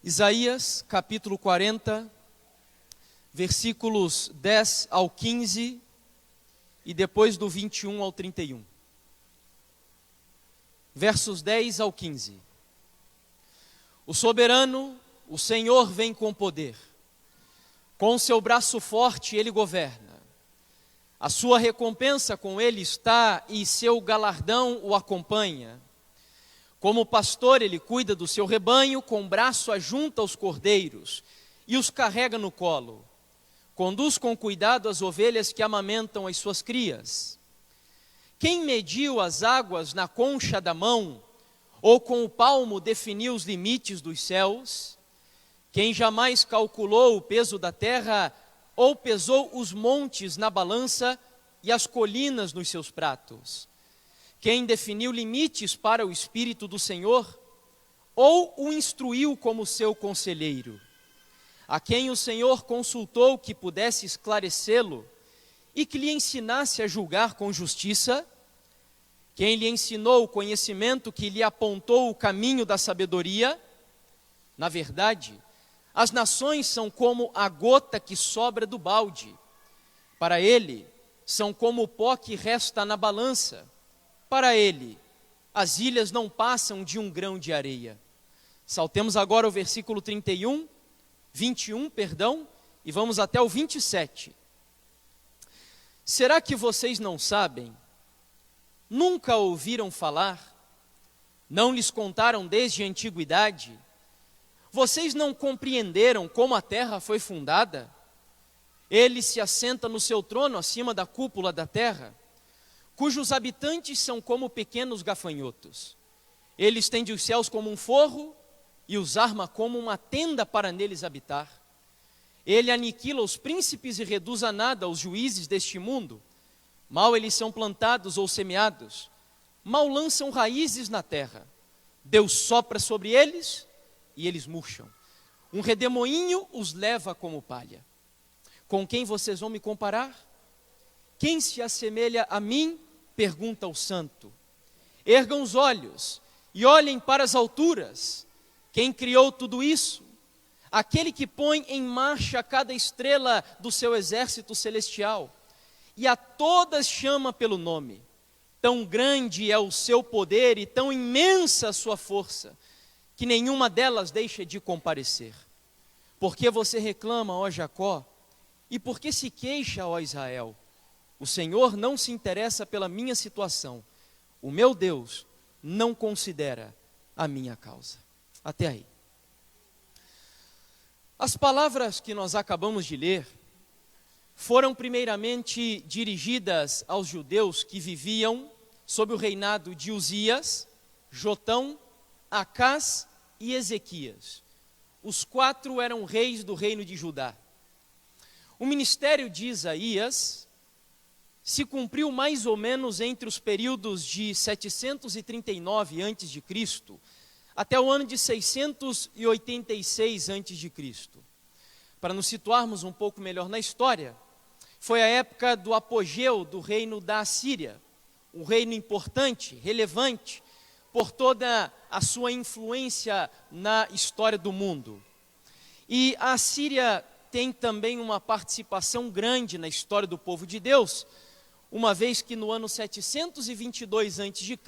Isaías, capítulo 40, versículos 10 ao 15 e depois do 21 ao 31. Versos 10 ao 15. O soberano, o Senhor vem com poder. Com seu braço forte ele governa. A sua recompensa com ele está e seu galardão o acompanha. Como pastor ele cuida do seu rebanho, com o braço ajunta os cordeiros e os carrega no colo. Conduz com cuidado as ovelhas que amamentam as suas crias. Quem mediu as águas na concha da mão, ou com o palmo definiu os limites dos céus? Quem jamais calculou o peso da terra, ou pesou os montes na balança e as colinas nos seus pratos? Quem definiu limites para o Espírito do Senhor, ou o instruiu como seu conselheiro? A quem o Senhor consultou que pudesse esclarecê-lo e que lhe ensinasse a julgar com justiça? Quem lhe ensinou o conhecimento, que lhe apontou o caminho da sabedoria? Na verdade, as nações são como a gota que sobra do balde. Para ele, são como o pó que resta na balança. Para ele, as ilhas não passam de um grão de areia. Saltemos agora o versículo 21, e vamos até o 27. Será que vocês não sabem? Nunca ouviram falar? Não lhes contaram desde a antiguidade? Vocês não compreenderam como a terra foi fundada? Ele se assenta no seu trono acima da cúpula da terra, cujos habitantes são como pequenos gafanhotos. Ele estende os céus como um forro e os arma como uma tenda para neles habitar. Ele aniquila os príncipes e reduz a nada os juízes deste mundo. Mal eles são plantados ou semeados, mal lançam raízes na terra. Deus sopra sobre eles e eles murcham. Um redemoinho os leva como palha. Com quem vocês vão me comparar? Quem se assemelha a mim? Pergunta o santo. Ergam os olhos e olhem para as alturas. Quem criou tudo isso? Aquele que põe em marcha cada estrela do seu exército celestial e a todas chama pelo nome. Tão grande é o seu poder e tão imensa a sua força, que nenhuma delas deixa de comparecer. Por que você reclama, ó Jacó? E por que se queixa, ó Israel? O Senhor não se interessa pela minha situação. O meu Deus não considera a minha causa. Até aí. As palavras que nós acabamos de ler foram primeiramente dirigidas aos judeus que viviam sob o reinado de Uzias, Jotão, Acás e Ezequias. Os quatro eram reis do reino de Judá. O ministério de Isaías se cumpriu mais ou menos entre os períodos de 739 a.C. até o ano de 686 a.C. Para nos situarmos um pouco melhor na história, foi a época do apogeu do reino da Assíria, um reino importante, relevante, por toda a sua influência na história do mundo. E a Assíria tem também uma participação grande na história do povo de Deus, uma vez que no ano 722 a.C.,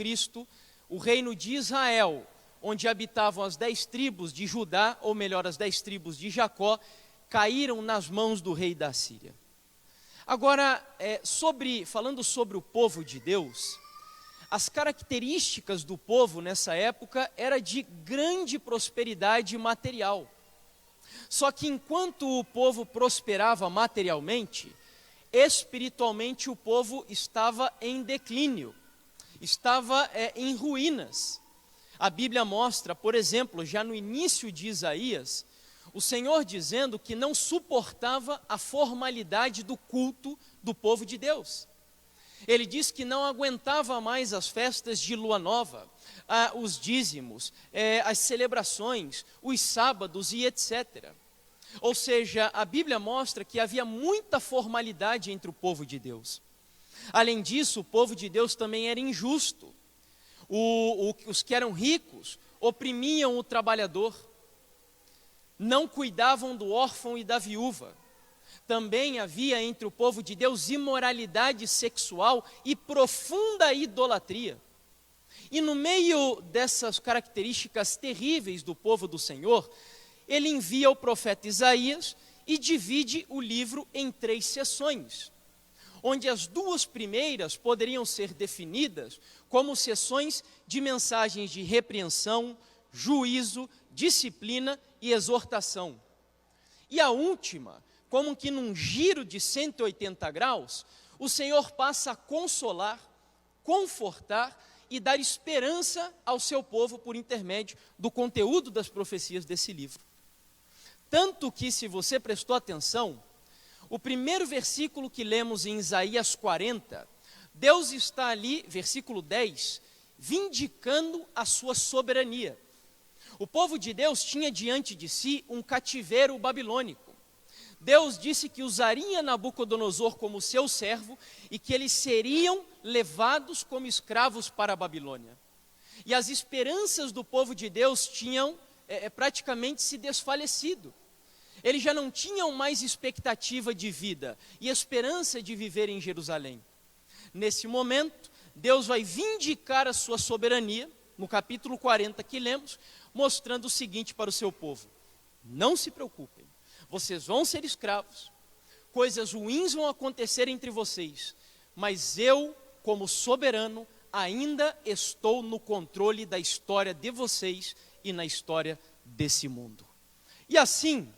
o reino de Israel, onde habitavam as 10 tribos de Judá, ou melhor, as 10 tribos de Jacó, caíram nas mãos do rei da Assíria. Agora, falando sobre o povo de Deus, as características do povo nessa época era de grande prosperidade material. Só que enquanto o povo prosperava materialmente, espiritualmente o povo estava em declínio, estava em ruínas. A Bíblia mostra, por exemplo, já no início de Isaías, o Senhor dizendo que não suportava a formalidade do culto do povo de Deus. Ele diz que não aguentava mais as festas de lua nova, os dízimos, as celebrações, os sábados e etc. Ou seja, a Bíblia mostra que havia muita formalidade entre o povo de Deus. Além disso, o povo de Deus também era injusto. Os que eram ricos oprimiam o trabalhador. não cuidavam do órfão e da viúva. Também havia entre o povo de Deus imoralidade sexual e profunda idolatria. E no meio dessas características terríveis do povo do Senhor, ele envia o profeta Isaías e divide o livro em 3 seções, onde as 2 primeiras poderiam ser definidas como seções de mensagens de repreensão, juízo, disciplina e exortação. E a última, como que num giro de 180 graus, o Senhor passa a consolar, confortar e dar esperança ao seu povo por intermédio do conteúdo das profecias desse livro. Tanto que, se você prestou atenção, o primeiro versículo que lemos em Isaías 40, Deus está ali, versículo 10, vindicando a sua soberania. O povo de Deus tinha diante de si um cativeiro babilônico. Deus disse que usaria Nabucodonosor como seu servo e que eles seriam levados como escravos para a Babilônia. E as esperanças do povo de Deus tinham praticamente se desfalecido. Eles já não tinham mais expectativa de vida e esperança de viver em Jerusalém. Nesse momento, Deus vai vindicar a sua soberania, no capítulo 40 que lemos, mostrando o seguinte para o seu povo: não se preocupem, vocês vão ser escravos, coisas ruins vão acontecer entre vocês, mas eu, como soberano, ainda estou no controle da história de vocês e na história desse mundo. E assim,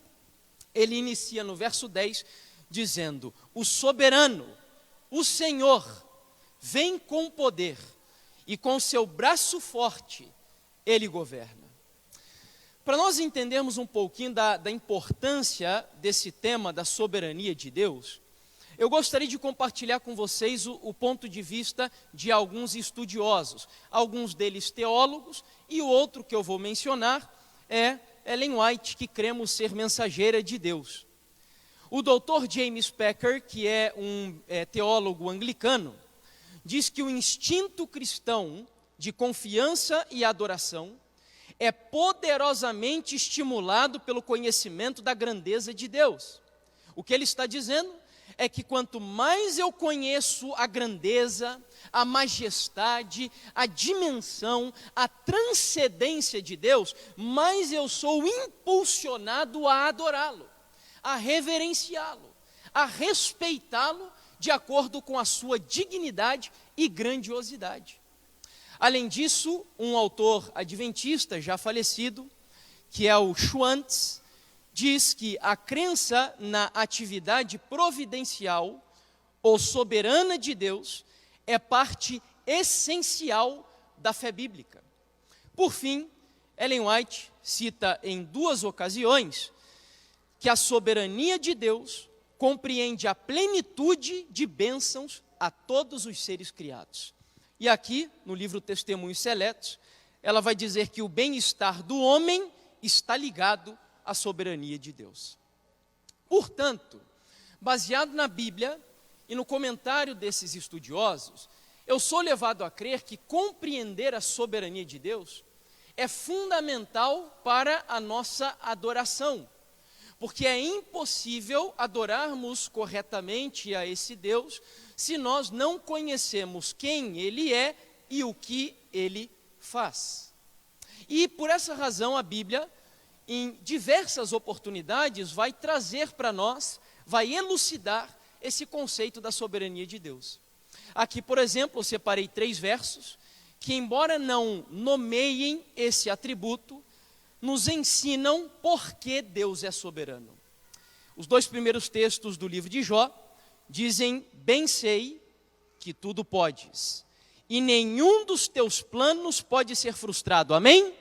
ele inicia no verso 10, dizendo: o soberano, o Senhor, vem com poder, e com seu braço forte, ele governa. Para nós entendermos um pouquinho da importância desse tema da soberania de Deus, eu gostaria de compartilhar com vocês o ponto de vista de alguns estudiosos, alguns deles teólogos, e o outro que eu vou mencionar é Ellen White, que cremos ser mensageira de Deus. O Dr. James Packer, que é um teólogo anglicano, diz que o instinto cristão de confiança e adoração é poderosamente estimulado pelo conhecimento da grandeza de Deus. O que ele está dizendo é que quanto mais eu conheço a grandeza, a majestade, a dimensão, a transcendência de Deus, mais eu sou impulsionado a adorá-lo, a reverenciá-lo, a respeitá-lo de acordo com a sua dignidade e grandiosidade. Além disso, um autor adventista já falecido, que é o Schwantz, diz que a crença na atividade providencial ou soberana de Deus é parte essencial da fé bíblica. Por fim, Ellen White cita em 2 ocasiões que a soberania de Deus compreende a plenitude de bênçãos a todos os seres criados. E aqui, no livro Testemunhos Seletos, ela vai dizer que o bem-estar do homem está ligado à soberania de Deus. Portanto, baseado na Bíblia e no comentário desses estudiosos, eu sou levado a crer que compreender a soberania de Deus é fundamental para a nossa adoração, porque é impossível adorarmos corretamente a esse Deus se nós não conhecemos quem Ele é e o que Ele faz. E por essa razão a Bíblia, em diversas oportunidades, vai trazer para nós, vai elucidar esse conceito da soberania de Deus. Aqui, por exemplo, eu separei 3 versos que, embora não nomeiem esse atributo, nos ensinam por que Deus é soberano. Os 2 primeiros textos do livro de Jó dizem: bem sei que tudo podes, e nenhum dos teus planos pode ser frustrado. Amém?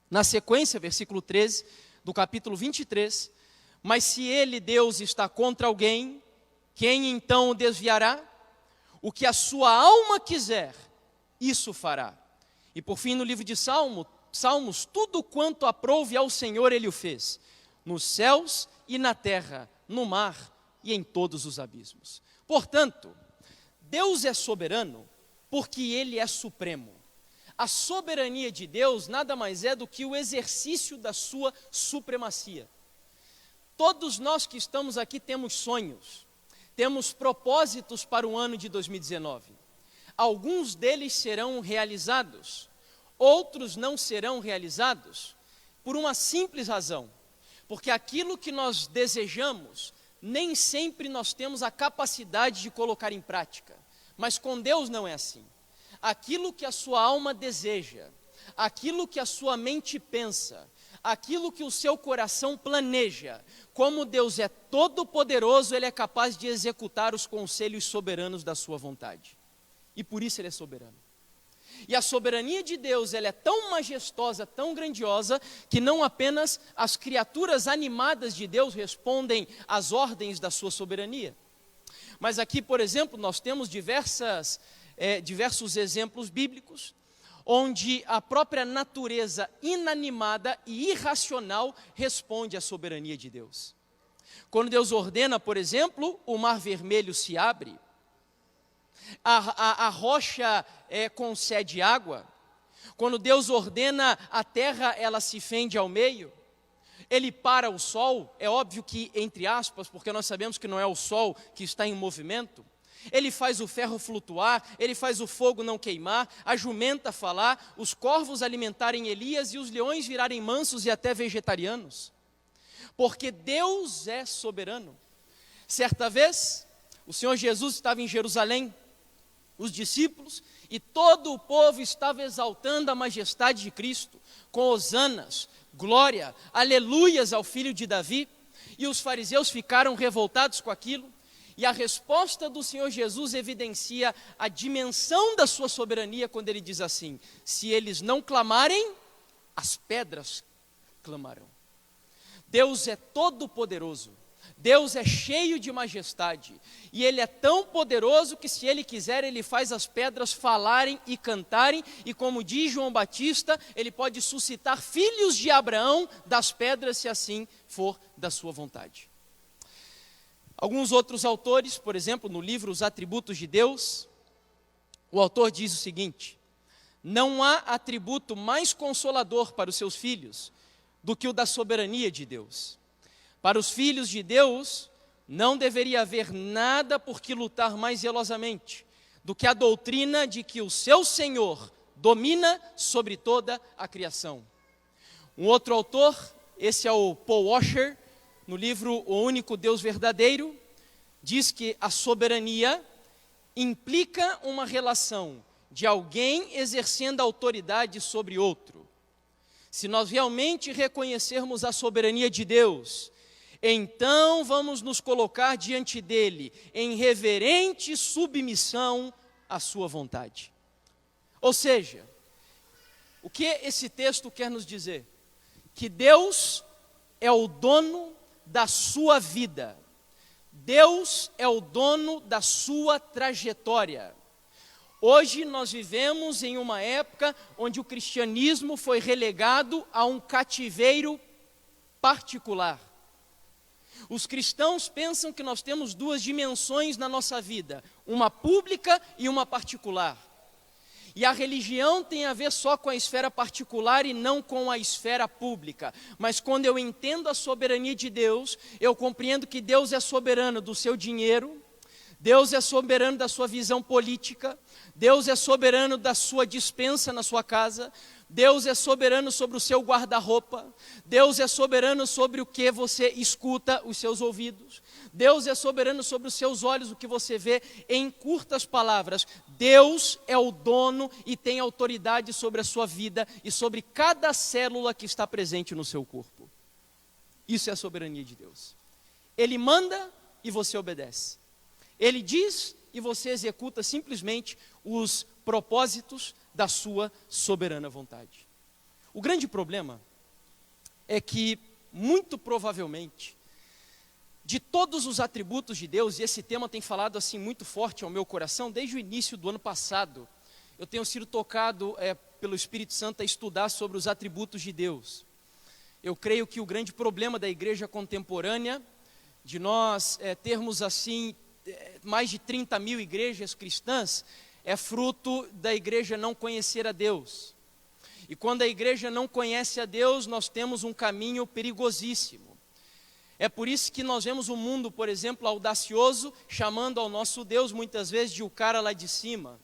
Na sequência, versículo 13 do capítulo 23, mas se ele, Deus, está contra alguém, quem então o desviará? O que a sua alma quiser, isso fará. E por fim, no livro de Salmos, tudo quanto aprouve ao Senhor Ele o fez, nos céus e na terra, no mar e em todos os abismos. Portanto, Deus é soberano porque Ele é supremo. A soberania de Deus nada mais é do que o exercício da sua supremacia. Todos nós que estamos aqui temos sonhos, temos propósitos para o ano de 2019. Alguns deles serão realizados, outros não serão realizados, por uma simples razão. Porque aquilo que nós desejamos, nem sempre nós temos a capacidade de colocar em prática. Mas com Deus não é assim. Aquilo que a sua alma deseja, aquilo que a sua mente pensa, aquilo que o seu coração planeja, como Deus é todo poderoso, Ele é capaz de executar os conselhos soberanos da sua vontade. E por isso Ele é soberano. E a soberania de Deus, ela é tão majestosa, tão grandiosa, que não apenas as criaturas animadas de Deus respondem às ordens da sua soberania. Mas aqui, por exemplo, nós temos diversos exemplos bíblicos, onde a própria natureza inanimada e irracional responde à soberania de Deus. Quando Deus ordena, por exemplo, o mar vermelho se abre, a rocha concede água. Quando Deus ordena a terra, ela se fende ao meio. Ele para o sol, é óbvio que entre aspas, porque nós sabemos que não é o sol que está em movimento. Ele faz o ferro flutuar, ele faz o fogo não queimar, a jumenta falar, os corvos alimentarem Elias e os leões virarem mansos e até vegetarianos. Porque Deus é soberano. Certa vez, o Senhor Jesus estava em Jerusalém, os discípulos, e todo o povo estava exaltando a majestade de Cristo, com hosanas, glória, aleluias ao filho de Davi, e os fariseus ficaram revoltados com aquilo, e a resposta do Senhor Jesus evidencia a dimensão da sua soberania, quando ele diz assim: se eles não clamarem, as pedras clamarão. Deus é todo poderoso, Deus é cheio de majestade, e Ele é tão poderoso que se Ele quiser, Ele faz as pedras falarem e cantarem, e como diz João Batista, Ele pode suscitar filhos de Abraão das pedras, se assim for da sua vontade. Alguns outros autores, por exemplo, no livro Os Atributos de Deus, o autor diz o seguinte: não há atributo mais consolador para os seus filhos do que o da soberania de Deus. Para os filhos de Deus, não deveria haver nada por que lutar mais zelosamente do que a doutrina de que o seu Senhor domina sobre toda a criação. Um outro autor, esse é o Paul Washer, no livro O Único Deus Verdadeiro, diz que a soberania implica uma relação de alguém exercendo autoridade sobre outro. Se nós realmente reconhecermos a soberania de Deus, então vamos nos colocar diante dele em reverente submissão à sua vontade. Ou seja, o que esse texto quer nos dizer? Que Deus é o dono da sua vida. Deus é o dono da sua trajetória. Hoje nós vivemos em uma época onde o cristianismo foi relegado a um cativeiro particular. Os cristãos pensam que nós temos duas dimensões na nossa vida, uma pública e uma particular. E a religião tem a ver só com a esfera particular e não com a esfera pública. Mas quando eu entendo a soberania de Deus, eu compreendo que Deus é soberano do seu dinheiro, Deus é soberano da sua visão política, Deus é soberano da sua despensa na sua casa, Deus é soberano sobre o seu guarda-roupa, Deus é soberano sobre o que você escuta, os seus ouvidos, Deus é soberano sobre os seus olhos, o que você vê. Em curtas palavras, Deus é o dono e tem autoridade sobre a sua vida e sobre cada célula que está presente no seu corpo. Isso é a soberania de Deus. Ele manda e você obedece. Ele diz e você executa simplesmente os propósitos da sua soberana vontade. O grande problema é que, muito provavelmente, de todos os atributos de Deus, e esse tema tem falado assim muito forte ao meu coração desde o início do ano passado, eu tenho sido tocado pelo Espírito Santo a estudar sobre os atributos de Deus. Eu creio que o grande problema da igreja contemporânea, de nós termos assim mais de 30 mil igrejas cristãs, é fruto da igreja não conhecer a Deus. E quando a igreja não conhece a Deus, nós temos um caminho perigosíssimo. É por isso que nós vemos o mundo, por exemplo, audacioso, chamando ao nosso Deus muitas vezes de o cara lá de cima.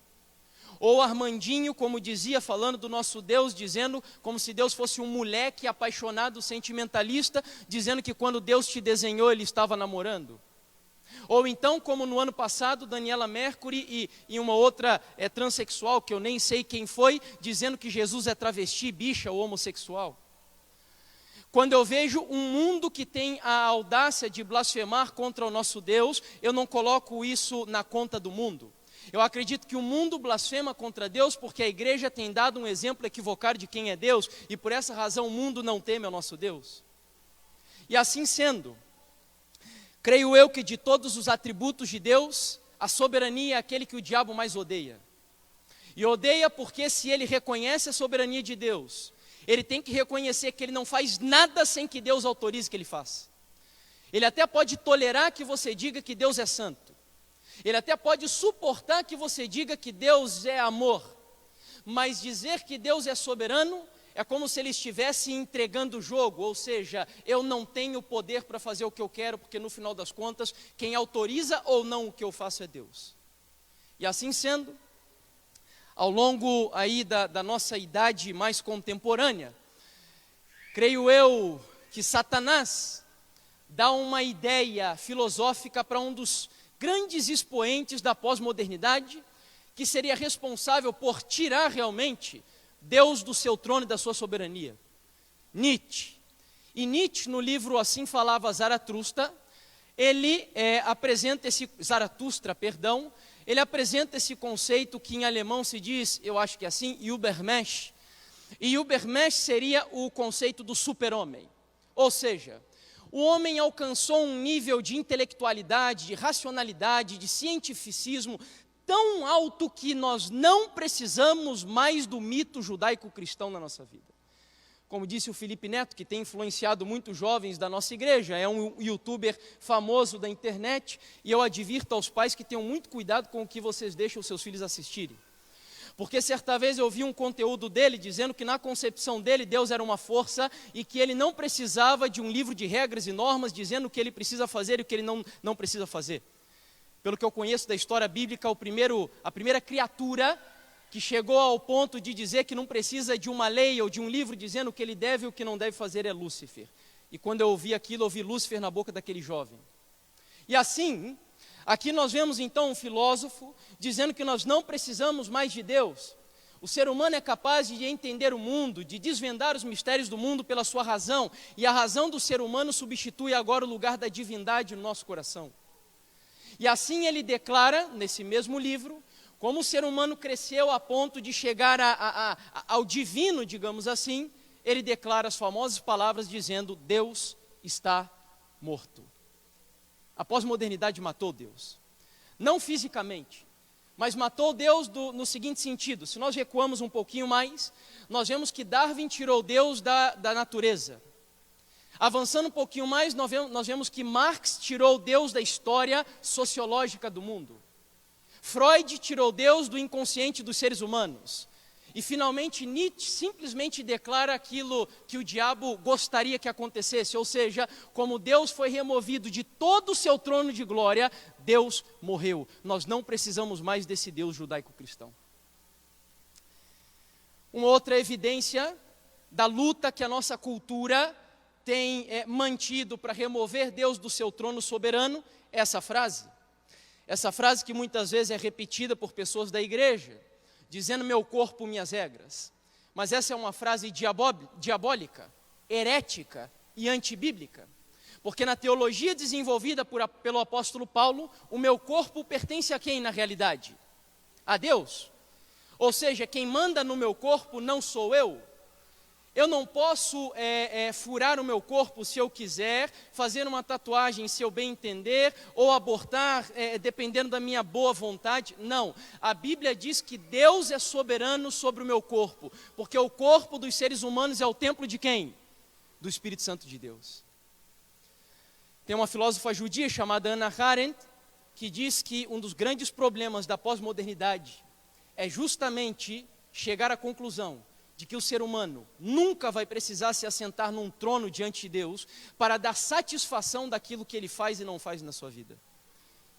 Ou Armandinho, como dizia, falando do nosso Deus, dizendo como se Deus fosse um moleque apaixonado, sentimentalista, dizendo que quando Deus te desenhou, Ele estava namorando. Ou então, como no ano passado, Daniela Mercury e uma outra transexual, que eu nem sei quem foi, dizendo que Jesus é travesti, bicha ou homossexual. Quando eu vejo um mundo que tem a audácia de blasfemar contra o nosso Deus, eu não coloco isso na conta do mundo. Eu acredito que o mundo blasfema contra Deus porque a igreja tem dado um exemplo equivocado de quem é Deus, e por essa razão o mundo não teme ao nosso Deus. E assim sendo, creio eu que de todos os atributos de Deus, a soberania é aquele que o diabo mais odeia. E odeia porque se ele reconhece a soberania de Deus, ele tem que reconhecer que ele não faz nada sem que Deus autorize que ele faça. Ele até pode tolerar que você diga que Deus é santo. Ele até pode suportar que você diga que Deus é amor. Mas dizer que Deus é soberano é como se ele estivesse entregando o jogo, ou seja, eu não tenho poder para fazer o que eu quero, porque no final das contas, quem autoriza ou não o que eu faço é Deus. E assim sendo, ao longo aí da nossa idade mais contemporânea, creio eu que Satanás dá uma ideia filosófica para um dos grandes expoentes da pós-modernidade, que seria responsável por tirar realmente Deus do seu trono e da sua soberania. Nietzsche. E Nietzsche, no livro Assim Falava Zaratustra, ele apresenta esse conceito que em alemão se diz, eu acho que é assim, Übermensch. E Übermensch seria o conceito do super-homem. Ou seja, o homem alcançou um nível de intelectualidade, de racionalidade, de cientificismo tão alto que nós não precisamos mais do mito judaico-cristão na nossa vida. Como disse o Felipe Neto, que tem influenciado muitos jovens da nossa igreja, é um youtuber famoso da internet, e eu advirto aos pais que tenham muito cuidado com o que vocês deixam os seus filhos assistirem. Porque certa vez eu vi um conteúdo dele dizendo que na concepção dele Deus era uma força e que ele não precisava de um livro de regras e normas dizendo o que ele precisa fazer e o que ele não precisa fazer. Pelo que eu conheço da história bíblica, a primeira criatura que chegou ao ponto de dizer que não precisa de uma lei ou de um livro dizendo o que ele deve e o que não deve fazer é Lúcifer. E quando eu ouvi aquilo, eu ouvi Lúcifer na boca daquele jovem. E assim, aqui nós vemos então um filósofo dizendo que nós não precisamos mais de Deus. O ser humano é capaz de entender o mundo, de desvendar os mistérios do mundo pela sua razão, e a razão do ser humano substitui agora o lugar da divindade no nosso coração. E assim ele declara, nesse mesmo livro, como o ser humano cresceu a ponto de chegar ao divino, digamos assim, ele declara as famosas palavras dizendo: Deus está morto. A pós-modernidade matou Deus. Não fisicamente, mas matou Deus no seguinte sentido: se nós recuamos um pouquinho mais, nós vemos que Darwin tirou Deus da natureza. Avançando um pouquinho mais, nós vemos que Marx tirou Deus da história sociológica do mundo. Freud tirou Deus do inconsciente dos seres humanos. E finalmente Nietzsche simplesmente declara aquilo que o diabo gostaria que acontecesse, ou seja, como Deus foi removido de todo o seu trono de glória, Deus morreu. Nós não precisamos mais desse Deus judaico-cristão. Uma outra evidência da luta que a nossa cultura tem mantido para remover Deus do seu trono soberano é essa frase. Essa frase que muitas vezes é repetida por pessoas da igreja, dizendo: meu corpo, minhas regras. Mas essa é uma frase diabólica, herética e antibíblica. Porque na teologia desenvolvida pelo apóstolo Paulo, o meu corpo pertence a quem na realidade? A Deus. Ou seja, quem manda no meu corpo não sou eu. Eu não posso furar o meu corpo se eu quiser, fazer uma tatuagem se eu bem entender, ou abortar dependendo da minha boa vontade. Não, a Bíblia diz que Deus é soberano sobre o meu corpo, porque o corpo dos seres humanos é o templo de quem? Do Espírito Santo de Deus. Tem uma filósofa judia chamada Hannah Arendt, que diz que um dos grandes problemas da pós-modernidade é justamente chegar à conclusão de que o ser humano nunca vai precisar se assentar num trono diante de Deus para dar satisfação daquilo que ele faz e não faz na sua vida.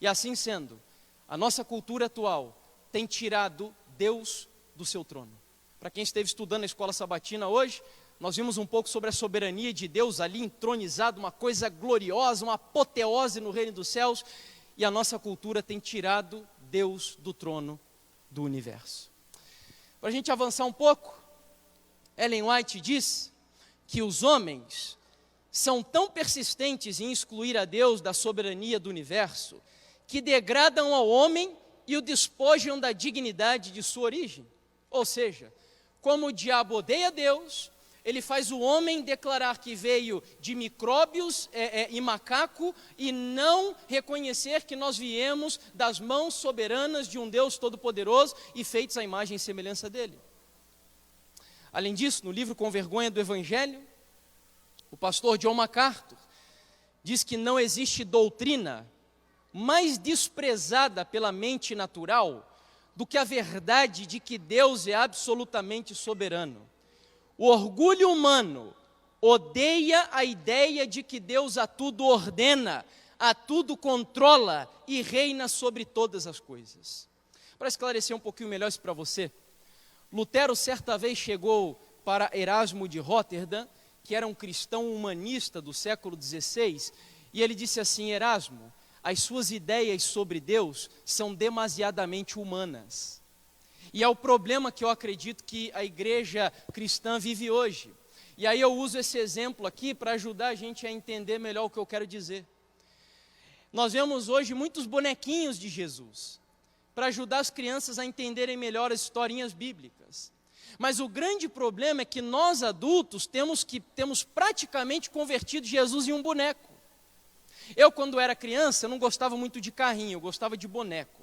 E assim sendo, a nossa cultura atual tem tirado Deus do seu trono. Para quem esteve estudando na escola sabatina hoje, nós vimos um pouco sobre a soberania de Deus ali entronizado, uma coisa gloriosa, uma apoteose no reino dos céus, e a nossa cultura tem tirado Deus do trono do universo. Para a gente avançar um pouco, Ellen White diz que os homens são tão persistentes em excluir a Deus da soberania do universo, que degradam ao homem e o despojam da dignidade de sua origem. Ou seja, como o diabo odeia Deus, ele faz o homem declarar que veio de micróbios e macaco e não reconhecer que nós viemos das mãos soberanas de um Deus todo-poderoso e feitos à imagem e semelhança dele. Além disso, no livro Com Vergonha do Evangelho, o pastor John MacArthur diz que não existe doutrina mais desprezada pela mente natural do que a verdade de que Deus é absolutamente soberano. O orgulho humano odeia a ideia de que Deus a tudo ordena, a tudo controla e reina sobre todas as coisas. Para esclarecer um pouquinho melhor isso para você, Lutero certa vez chegou para Erasmo de Roterdã, que era um cristão humanista do século XVI, e ele disse assim: Erasmo, as suas ideias sobre Deus são demasiadamente humanas. E é o problema que eu acredito que a igreja cristã vive hoje. E aí eu uso esse exemplo aqui para ajudar a gente a entender melhor o que eu quero dizer. Nós vemos hoje muitos bonequinhos de Jesus, para ajudar as crianças a entenderem melhor as historinhas bíblicas. Mas o grande problema é que nós adultos temos praticamente convertido Jesus em um boneco. Eu, quando era criança, não gostava muito de carrinho, eu gostava de boneco.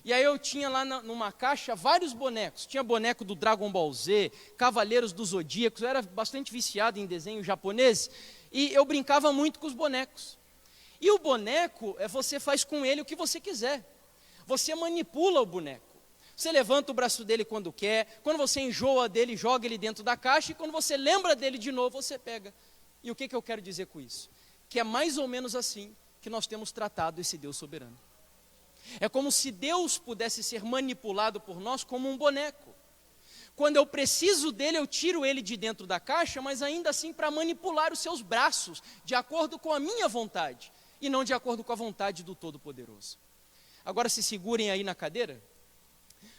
E aí eu tinha lá numa caixa vários bonecos. Tinha boneco do Dragon Ball Z, Cavaleiros do Zodíaco. Eu era bastante viciado em desenho japonês e eu brincava muito com os bonecos. E o boneco, você faz com ele o que você quiser. Você manipula o boneco. Você levanta o braço dele quando quer. Quando você enjoa dele, joga ele dentro da caixa. E quando você lembra dele de novo, você pega. E o que eu quero dizer com isso? Que é mais ou menos assim que nós temos tratado esse Deus soberano. É como se Deus pudesse ser manipulado por nós como um boneco. Quando eu preciso dele, eu tiro ele de dentro da caixa, mas ainda assim para manipular os seus braços, de acordo com a minha vontade, e não de acordo com a vontade do Todo-Poderoso. Agora se segurem aí na cadeira,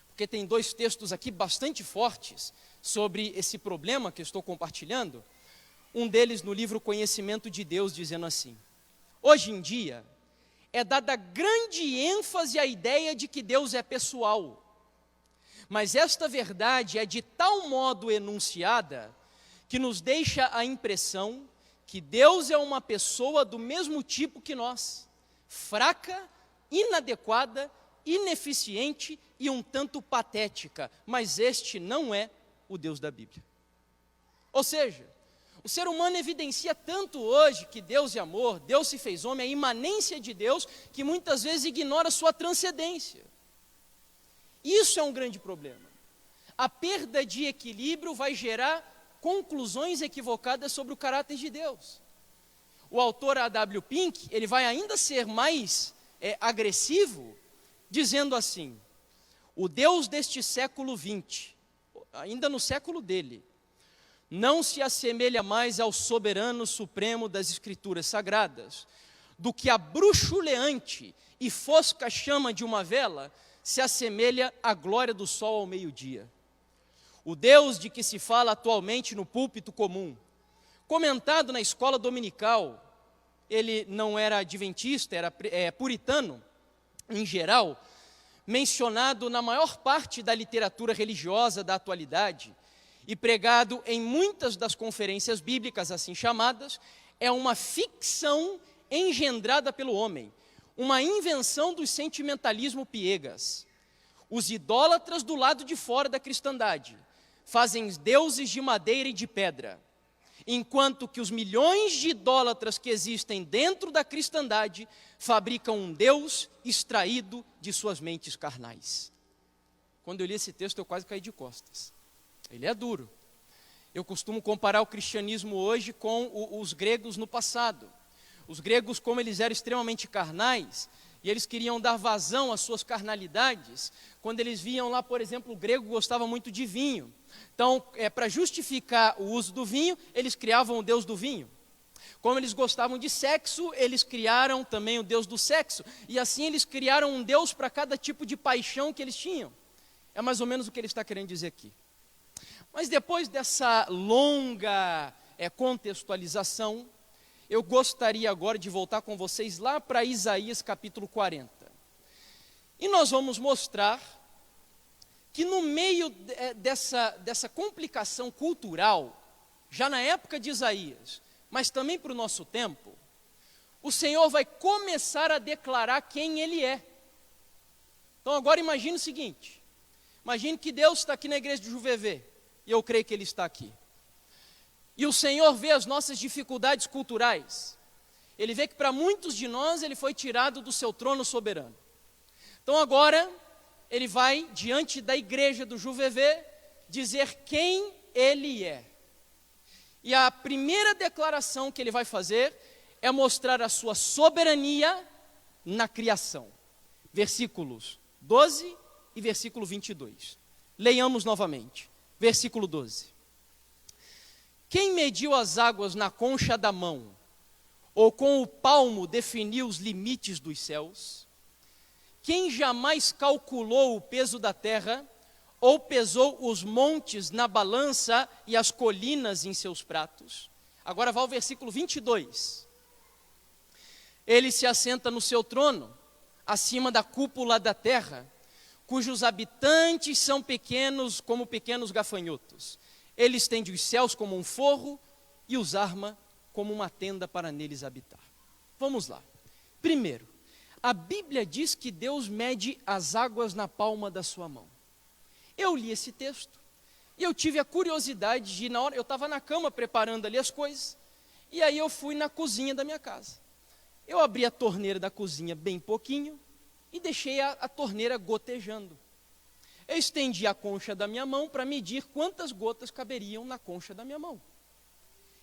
porque tem dois textos aqui bastante fortes sobre esse problema que eu estou compartilhando. Um deles no livro Conhecimento de Deus, dizendo assim: hoje em dia, é dada grande ênfase à ideia de que Deus é pessoal. Mas esta verdade é de tal modo enunciada que nos deixa a impressão que Deus é uma pessoa do mesmo tipo que nós, fraca, inadequada, ineficiente e um tanto patética, mas este não é o Deus da Bíblia. Ou seja, o ser humano evidencia tanto hoje que Deus é amor, Deus se fez homem, a imanência de Deus, que muitas vezes ignora sua transcendência. Isso é um grande problema. A perda de equilíbrio vai gerar conclusões equivocadas sobre o caráter de Deus. O autor A.W. Pink, ele vai ainda ser mais agressivo, dizendo assim: o Deus deste século XX, ainda no século dele, não se assemelha mais ao soberano supremo das Escrituras Sagradas, do que a bruxuleante e fosca chama de uma vela se assemelha à glória do sol ao meio-dia. O Deus de que se fala atualmente no púlpito comum, comentado na escola dominical, ele não era adventista, era puritano, em geral, mencionado na maior parte da literatura religiosa da atualidade, e pregado em muitas das conferências bíblicas assim chamadas, é uma ficção engendrada pelo homem, uma invenção do sentimentalismo piegas. Os idólatras do lado de fora da cristandade fazem deuses de madeira e de pedra, enquanto que os milhões de idólatras que existem dentro da cristandade fabricam um Deus extraído de suas mentes carnais. Quando eu li esse texto, eu quase caí de costas. Ele é duro. Eu costumo comparar o cristianismo hoje com os gregos no passado. Os gregos, como eles eram extremamente carnais, e eles queriam dar vazão às suas carnalidades, quando eles viam lá, por exemplo, o grego gostava muito de vinho. Então, para justificar o uso do vinho, eles criavam o deus do vinho. Como eles gostavam de sexo, eles criaram também o deus do sexo. E assim eles criaram um deus para cada tipo de paixão que eles tinham. É mais ou menos o que ele está querendo dizer aqui. Mas depois dessa longa contextualização, eu gostaria agora de voltar com vocês lá para Isaías capítulo 40. E nós vamos mostrar que no meio dessa complicação cultural, já na época de Isaías, mas também para o nosso tempo, o Senhor vai começar a declarar quem Ele é. Então agora imagine o seguinte, imagine que Deus está aqui na igreja de Juvevê, e eu creio que Ele está aqui. E o Senhor vê as nossas dificuldades culturais. Ele vê que para muitos de nós Ele foi tirado do seu trono soberano. Então agora Ele vai diante da igreja do Juvevê dizer quem Ele é. E a primeira declaração que Ele vai fazer é mostrar a sua soberania na criação. Versículos 12 e versículo 22. Leiamos novamente. Versículo 12. Quem mediu as águas na concha da mão, ou com o palmo definiu os limites dos céus? Quem jamais calculou o peso da terra, ou pesou os montes na balança e as colinas em seus pratos? Agora vai ao versículo 22. Ele se assenta no seu trono, acima da cúpula da terra, cujos habitantes são pequenos como pequenos gafanhotos. Ele estende os céus como um forro e os arma como uma tenda para neles habitar. Vamos lá. Primeiro, a Bíblia diz que Deus mede as águas na palma da sua mão. Eu li esse texto e eu tive a curiosidade de, na hora, eu estava na cama preparando ali as coisas, e aí eu fui na cozinha da minha casa. Eu abri a torneira da cozinha bem pouquinho e deixei a torneira gotejando. Eu estendi a concha da minha mão para medir quantas gotas caberiam na concha da minha mão.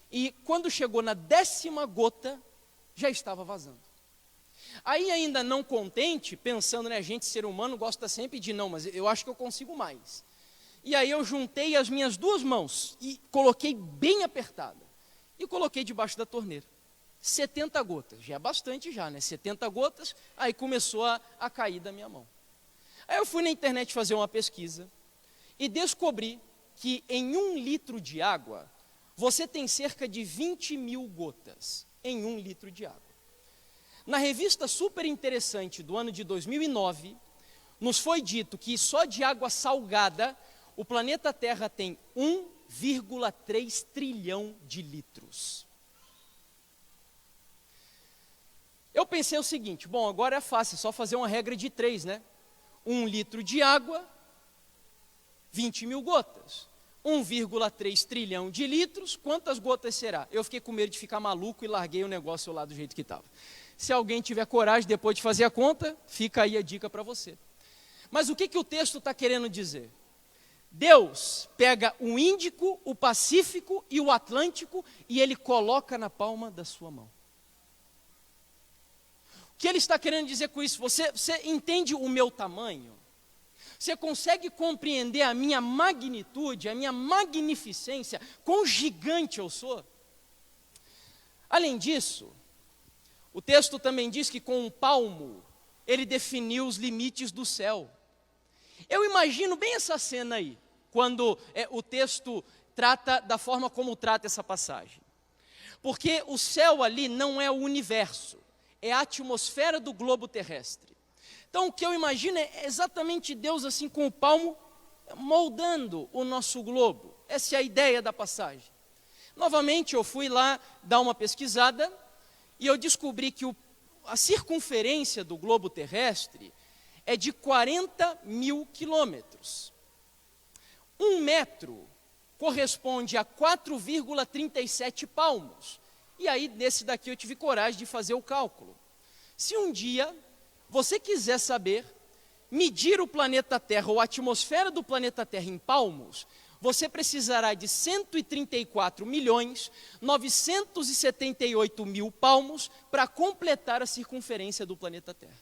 E quando chegou na 10ª gota, já estava vazando. Aí ainda não contente, pensando, né, a gente ser humano gosta sempre de não, mas eu acho que eu consigo mais. E aí eu juntei as minhas 2 mãos e coloquei bem apertada. E coloquei debaixo da torneira. 70 gotas, já é bastante já, né? 70 gotas, aí começou a cair da minha mão. Aí eu fui na internet fazer uma pesquisa e descobri que em 1 litro de água, você tem cerca de 20.000 gotas em 1 litro de água. Na revista super interessante do ano de 2009, nos foi dito que só de água salgada, o planeta Terra tem 1,3 trilhão de litros. Eu pensei o seguinte, bom, agora é fácil, é só fazer uma regra de 3, né? 1 litro de água, 20.000 gotas. 1,3 trilhão de litros, quantas gotas será? Eu fiquei com medo de ficar maluco e larguei o negócio lá do jeito que estava. Se alguém tiver coragem depois de fazer a conta, fica aí a dica para você. Mas o que o texto está querendo dizer? Deus pega o Índico, o Pacífico e o Atlântico e Ele coloca na palma da sua mão. O que Ele está querendo dizer com isso? Você entende o meu tamanho? Você consegue compreender a minha magnitude, a minha magnificência, quão gigante eu sou? Além disso, o texto também diz que com um palmo, Ele definiu os limites do céu. Eu imagino bem essa cena aí, quando o texto trata da forma como trata essa passagem. Porque o céu ali não é o universo, é a atmosfera do globo terrestre. Então o que eu imagino é exatamente Deus assim com o palmo moldando o nosso globo. Essa é a ideia da passagem. Novamente eu fui lá dar uma pesquisada e eu descobri que a circunferência do globo terrestre é de 40.000 quilômetros. 1 metro corresponde a 4,37 palmos. E aí, nesse daqui, eu tive coragem de fazer o cálculo. Se um dia você quiser saber medir o planeta Terra, ou a atmosfera do planeta Terra em palmos, você precisará de 134.978.000 palmos para completar a circunferência do planeta Terra.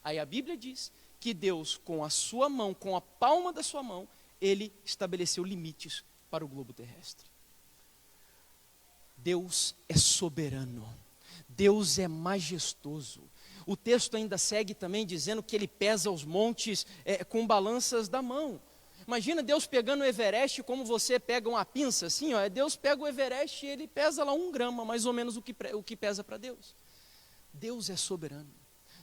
Aí a Bíblia diz que Deus, com a sua mão, com a palma da sua mão, ele estabeleceu limites para o globo terrestre. Deus é soberano, Deus é majestoso. O texto ainda segue também dizendo que ele pesa os montes com balanças da mão. Imagina Deus pegando o Everest como você pega uma pinça, assim, ó. Deus pega o Everest e ele pesa lá 1 grama, mais ou menos o que pesa para Deus. Deus é soberano,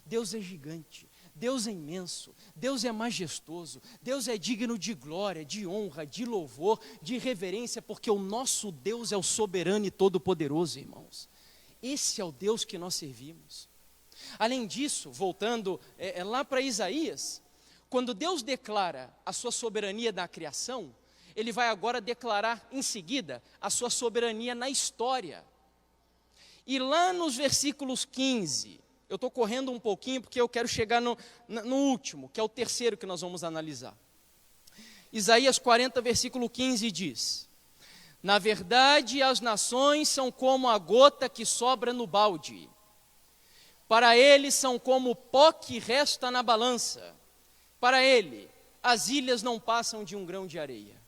Deus é gigante, Deus é imenso, Deus é majestoso, Deus é digno de glória, de honra, de louvor, de reverência, porque o nosso Deus é o soberano e todo-poderoso, irmãos. Esse é o Deus que nós servimos. Além disso, voltando lá para Isaías, quando Deus declara a sua soberania na criação, ele vai agora declarar em seguida a sua soberania na história. E lá nos versículos 15, eu estou correndo um pouquinho porque eu quero chegar no último, que é o terceiro que nós vamos analisar. Isaías 40, versículo 15 diz: na verdade, as nações são como a gota que sobra no balde. Para ele são como o pó que resta na balança. Para ele, as ilhas não passam de um grão de areia.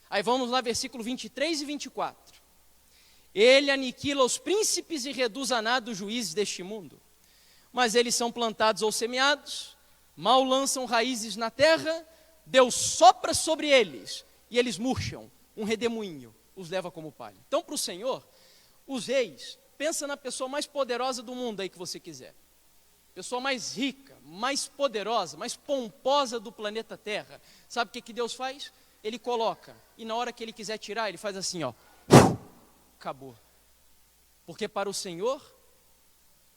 Aí vamos lá, versículo 23 e 24. Ele aniquila os príncipes e reduz a nada os juízes deste mundo. Mas eles são plantados ou semeados, mal lançam raízes na terra, Deus sopra sobre eles, e eles murcham, um redemoinho os leva como palha. Então, para o Senhor, os reis, pensa na pessoa mais poderosa do mundo aí que você quiser. Pessoa mais rica, mais poderosa, mais pomposa do planeta Terra. Sabe o que Deus faz? Ele coloca, e na hora que ele quiser tirar, ele faz assim, ó. Acabou. Porque para o Senhor,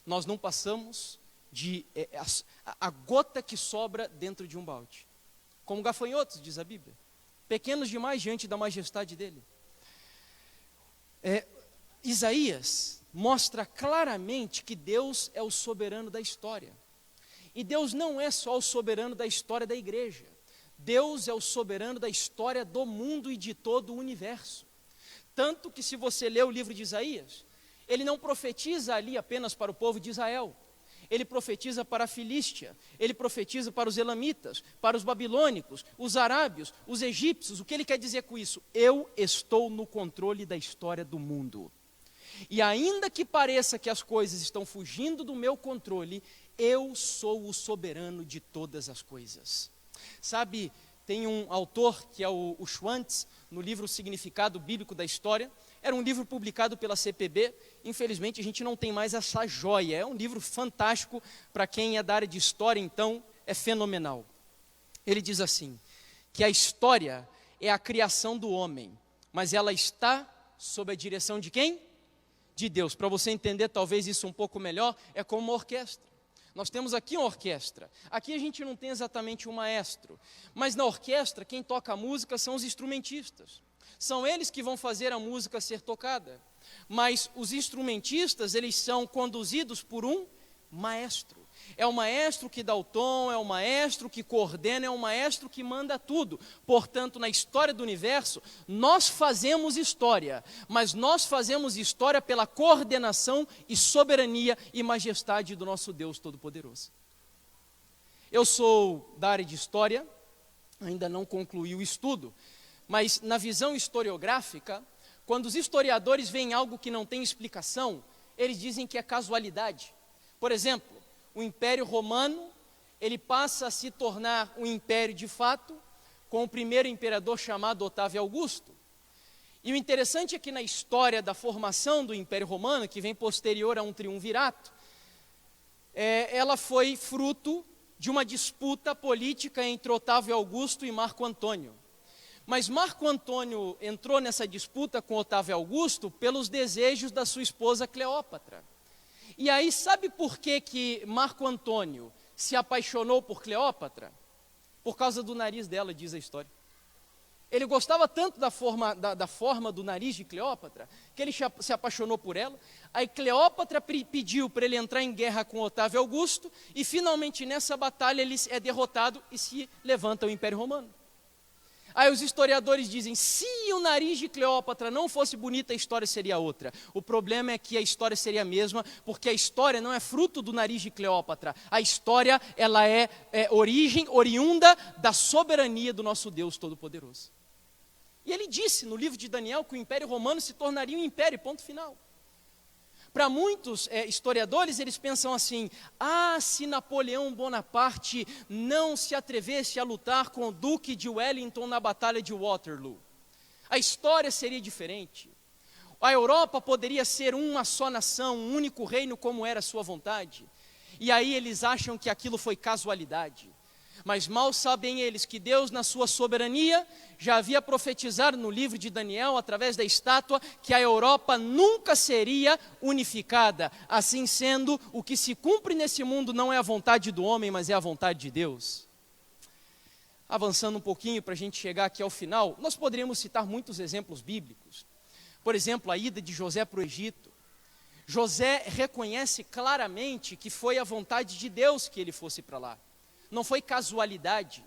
nós não passamos de a gota que sobra dentro de um balde. Como gafanhotos, diz a Bíblia. Pequenos demais diante da majestade dele. Isaías mostra claramente que Deus é o soberano da história. E Deus não é só o soberano da história da igreja. Deus é o soberano da história do mundo e de todo o universo. Tanto que se você ler o livro de Isaías, ele não profetiza ali apenas para o povo de Israel. Ele profetiza para a Filístia, ele profetiza para os elamitas, para os babilônicos, os arábios, os egípcios. O que ele quer dizer com isso? Eu estou no controle da história do mundo. E ainda que pareça que as coisas estão fugindo do meu controle, eu sou o soberano de todas as coisas. Sabe, tem um autor que é o Schwantz, no livro Significado Bíblico da História. Era um livro publicado pela CPB, infelizmente a gente não tem mais essa joia. É um livro fantástico, para quem é da área de história, então é fenomenal. Ele diz assim, que a história é a criação do homem, mas ela está sob a direção de quem? De Deus. Para você entender talvez isso um pouco melhor, é como uma orquestra. Nós temos aqui uma orquestra. Aqui a gente não tem exatamente um maestro, mas na orquestra quem toca a música são os instrumentistas. São eles que vão fazer a música ser tocada. Mas os instrumentistas, eles são conduzidos por um maestro. É o maestro que dá o tom, é o maestro que coordena, é o maestro que manda tudo. Portanto, na história do universo, nós fazemos história, mas nós fazemos história pela coordenação e soberania e majestade do nosso Deus Todo-Poderoso. Eu sou da área de história, ainda não concluí o estudo, mas na visão historiográfica, quando os historiadores veem algo que não tem explicação, eles dizem que é casualidade. Por exemplo, o Império Romano, ele passa a se tornar um império de fato, com o primeiro imperador chamado Otávio Augusto. E o interessante é que na história da formação do Império Romano, que vem posterior a um triunvirato, ela foi fruto de uma disputa política entre Otávio Augusto e Marco Antônio. Mas Marco Antônio entrou nessa disputa com Otávio Augusto pelos desejos da sua esposa Cleópatra. E aí, sabe por que Marco Antônio se apaixonou por Cleópatra? Por causa do nariz dela, diz a história. Ele gostava tanto da forma do nariz de Cleópatra, que ele se apaixonou por ela. Aí Cleópatra pediu para ele entrar em guerra com Otávio Augusto, e finalmente nessa batalha ele é derrotado e se levanta o Império Romano. Aí os historiadores dizem, se o nariz de Cleópatra não fosse bonito, a história seria outra. O problema é que a história seria a mesma, porque a história não é fruto do nariz de Cleópatra. A história, ela é oriunda da soberania do nosso Deus Todo-Poderoso. E ele disse no livro de Daniel que o Império Romano se tornaria um império, ponto final. Para muitos historiadores, eles pensam assim, se Napoleão Bonaparte não se atrevesse a lutar com o Duque de Wellington na Batalha de Waterloo, a história seria diferente. A Europa poderia ser uma só nação, um único reino, como era a sua vontade. E aí eles acham que aquilo foi casualidade. Mas mal sabem eles que Deus, na sua soberania, já havia profetizado no livro de Daniel, através da estátua, que a Europa nunca seria unificada. Assim sendo, o que se cumpre nesse mundo não é a vontade do homem, mas é a vontade de Deus. Avançando um pouquinho para a gente chegar aqui ao final, nós poderíamos citar muitos exemplos bíblicos. Por exemplo, a ida de José para o Egito. José reconhece claramente que foi a vontade de Deus que ele fosse para lá. Não foi casualidade,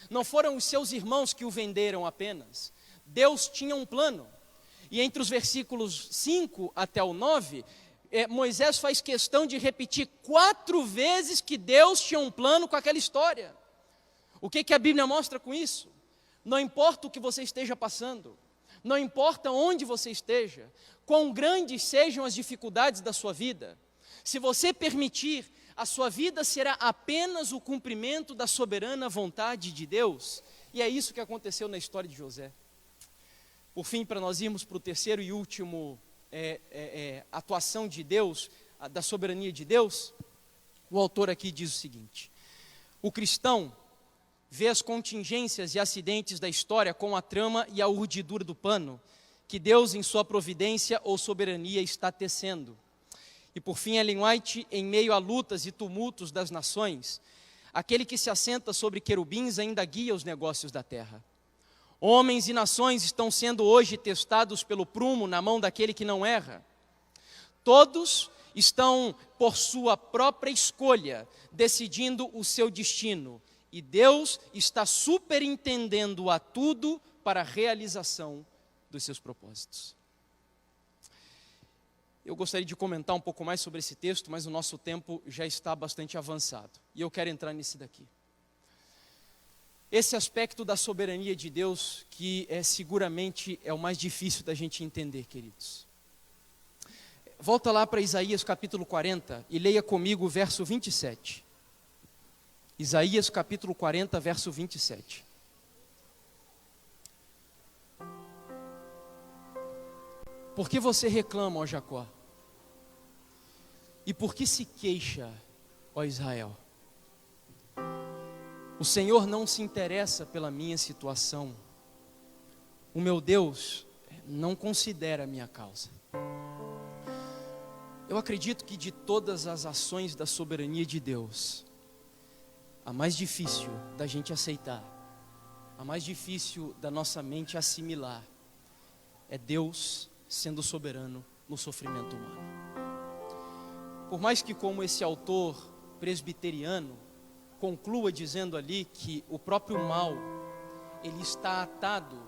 não foram os seus irmãos que o venderam apenas. Deus tinha um plano. E entre os versículos 5 até o 9, Moisés faz questão de repetir 4 vezes que Deus tinha um plano com aquela história. O que a Bíblia mostra com isso? Não importa o que você esteja passando, não importa onde você esteja, quão grandes sejam as dificuldades da sua vida, se você permitir, a sua vida será apenas o cumprimento da soberana vontade de Deus. E é isso que aconteceu na história de José. Por fim, para nós irmos para o terceiro e último atuação de Deus, da soberania de Deus, o autor aqui diz o seguinte: o cristão vê as contingências e acidentes da história com a trama e a urdidura do pano que Deus, em sua providência ou soberania, está tecendo. E por fim, Ellen White, em meio a lutas e tumultos das nações, aquele que se assenta sobre querubins ainda guia os negócios da terra. Homens e nações estão sendo hoje testados pelo prumo na mão daquele que não erra. Todos estão, por sua própria escolha, decidindo o seu destino. E Deus está superintendendo a tudo para a realização dos seus propósitos. Eu gostaria de comentar um pouco mais sobre esse texto, mas o nosso tempo já está bastante avançado. E eu quero entrar nesse daqui. Esse aspecto da soberania de Deus, que seguramente é o mais difícil da gente entender, queridos. Volta lá para Isaías capítulo 40 e leia comigo o verso 27. Isaías capítulo 40, verso 27. Por que você reclama, ó Jacó? E por que se queixa, ó Israel? O Senhor não se interessa pela minha situação. O meu Deus não considera a minha causa. Eu acredito que de todas as ações da soberania de Deus, a mais difícil da gente aceitar, a mais difícil da nossa mente assimilar, é Deus sendo soberano no sofrimento humano. Por mais que, como esse autor presbiteriano conclua dizendo ali que o próprio mal, ele está atado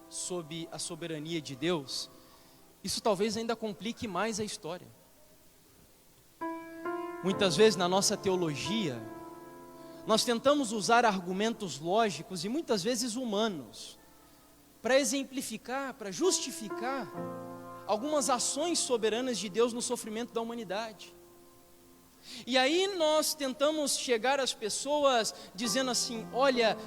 sob a soberania de Deus, isso talvez ainda complique mais a história. Muitas vezes na nossa teologia, nós tentamos usar argumentos lógicos e muitas vezes humanos, para exemplificar, para justificar algumas ações soberanas de Deus no sofrimento da humanidade. E aí nós tentamos chegar às pessoas dizendo assim, olha,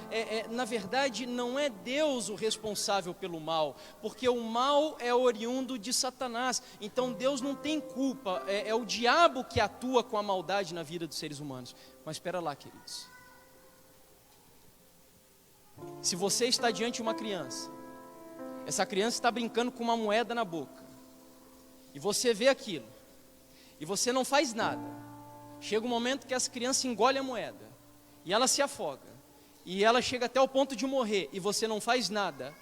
na verdade não é Deus o responsável pelo mal, porque o mal é oriundo de Satanás, então Deus não tem culpa, é o diabo que atua com a maldade na vida dos seres humanos. Mas espera lá, queridos. Se você está diante de uma criança, essa criança está brincando com uma moeda na boca, e você vê aquilo, e você não faz nada, chega um momento que essa criança engole a moeda, e ela se afoga, e ela chega até o ponto de morrer, e você não faz nada,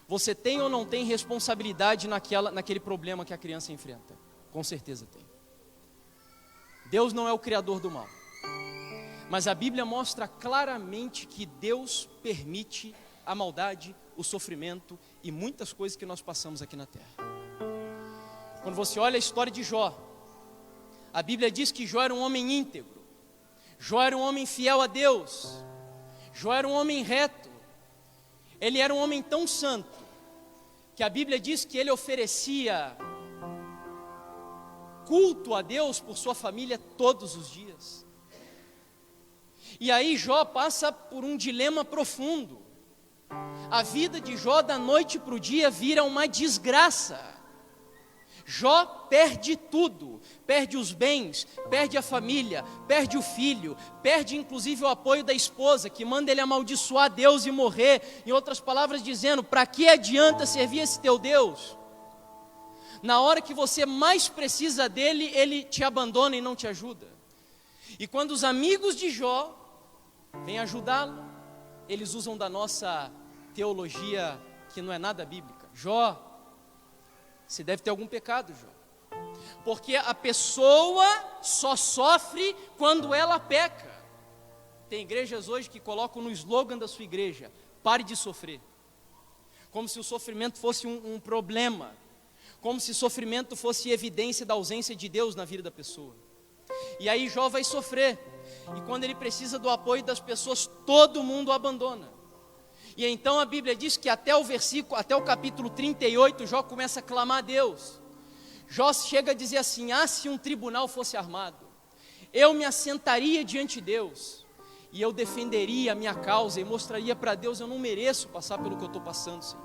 você tem ou não tem responsabilidade naquele problema que a criança enfrenta? Com certeza tem. Deus não é o criador do mal, mas a Bíblia mostra claramente que Deus permite a maldade, o sofrimento e muitas coisas que nós passamos aqui na terra. Quando você olha a história de Jó, a Bíblia diz que Jó era um homem íntegro, Jó era um homem fiel a Deus, Jó era um homem reto, ele era um homem tão santo, que a Bíblia diz que ele oferecia culto a Deus por sua família todos os dias. E aí Jó passa por um dilema profundo. A vida de Jó da noite para o dia vira uma desgraça. Jó perde tudo, perde os bens, perde a família, perde o filho, perde inclusive o apoio da esposa, que manda ele amaldiçoar Deus e morrer. Em outras palavras dizendo, para que adianta servir esse teu Deus? Na hora que você mais precisa dele, ele te abandona e não te ajuda. E quando os amigos de Jó vêm ajudá-lo, eles usam da nossa teologia que não é nada bíblica. Jó, você deve ter algum pecado, Jó, porque a pessoa só sofre quando ela peca. Tem igrejas hoje que colocam no slogan da sua igreja: pare de sofrer, como se o sofrimento fosse um problema, como se sofrimento fosse evidência da ausência de Deus na vida da pessoa. E aí Jó vai sofrer, e quando ele precisa do apoio das pessoas, todo mundo o abandona. E então a Bíblia diz que até o capítulo 38, Jó começa a clamar a Deus. Jó chega a dizer assim: se um tribunal fosse armado, eu me assentaria diante de Deus, e eu defenderia a minha causa, e mostraria para Deus, eu não mereço passar pelo que eu estou passando, Senhor.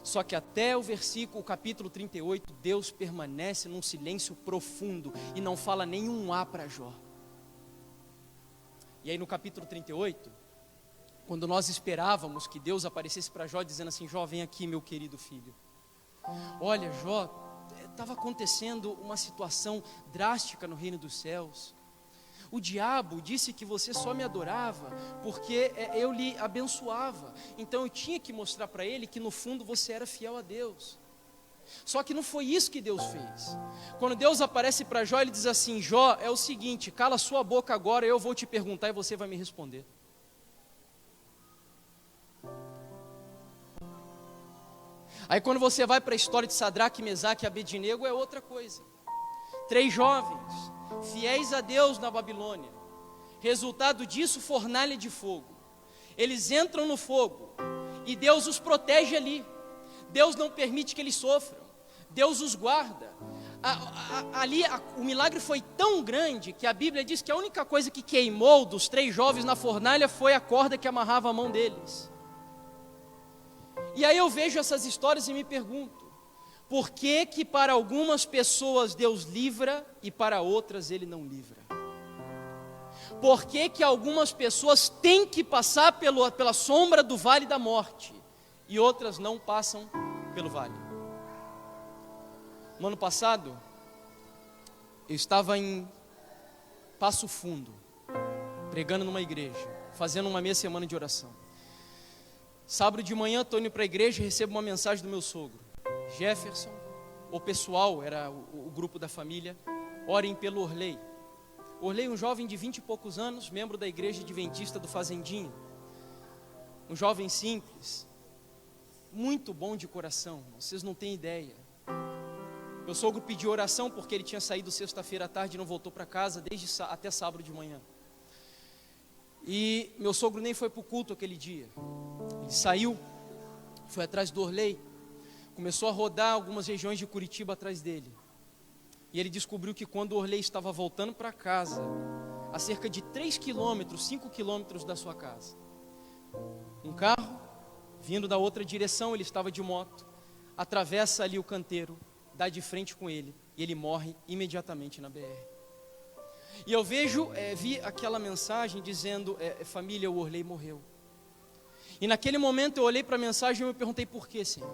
Só que até o capítulo 38, Deus permanece num silêncio profundo, e não fala nenhum para Jó. E aí no capítulo 38, quando nós esperávamos que Deus aparecesse para Jó dizendo assim: Jó, vem aqui, meu querido filho. Olha, Jó, estava acontecendo uma situação drástica no reino dos céus. O diabo disse que você só me adorava porque eu lhe abençoava. Então eu tinha que mostrar para ele que no fundo você era fiel a Deus. Só que não foi isso que Deus fez. Quando Deus aparece para Jó, ele diz assim: Jó, é o seguinte, cala sua boca agora, eu vou te perguntar e você vai me responder. Aí quando você vai para a história de Sadraque, Mesaque e Abednego, é outra coisa. 3 jovens, fiéis a Deus na Babilônia. Resultado disso, fornalha de fogo. Eles entram no fogo e Deus os protege ali. Deus não permite que eles sofram. Deus os guarda. O milagre foi tão grande que a Bíblia diz que a única coisa que queimou dos 3 jovens na fornalha foi a corda que amarrava a mão deles. E aí eu vejo essas histórias e me pergunto: por que que para algumas pessoas Deus livra e para outras Ele não livra? Por que que algumas pessoas têm que passar pela sombra do vale da morte e outras não passam pelo vale? No ano passado, eu estava em Passo Fundo, pregando numa igreja, fazendo uma meia semana de oração. Sábado de manhã, estou indo para a igreja e recebo uma mensagem do meu sogro: Jefferson, o pessoal, era o grupo da família, orem pelo Orley. Orley, um jovem de 20 e poucos anos, membro da igreja adventista do Fazendinho. Um jovem simples, muito bom de coração, vocês não têm ideia. Meu sogro pediu oração porque ele tinha saído sexta-feira à tarde e não voltou para casa até sábado de manhã. E meu sogro nem foi para o culto aquele dia. Ele saiu, foi atrás do Orley, começou a rodar algumas regiões de Curitiba atrás dele. E ele descobriu que quando o Orley estava voltando para casa, a cerca de 3 quilômetros, 5 quilômetros da sua casa, um carro, vindo da outra direção, ele estava de moto, atravessa ali o canteiro, dá de frente com ele, e ele morre imediatamente na BR. E eu vi aquela mensagem dizendo: família, o Orley morreu. E naquele momento eu olhei para a mensagem e me perguntei: por que, Senhor?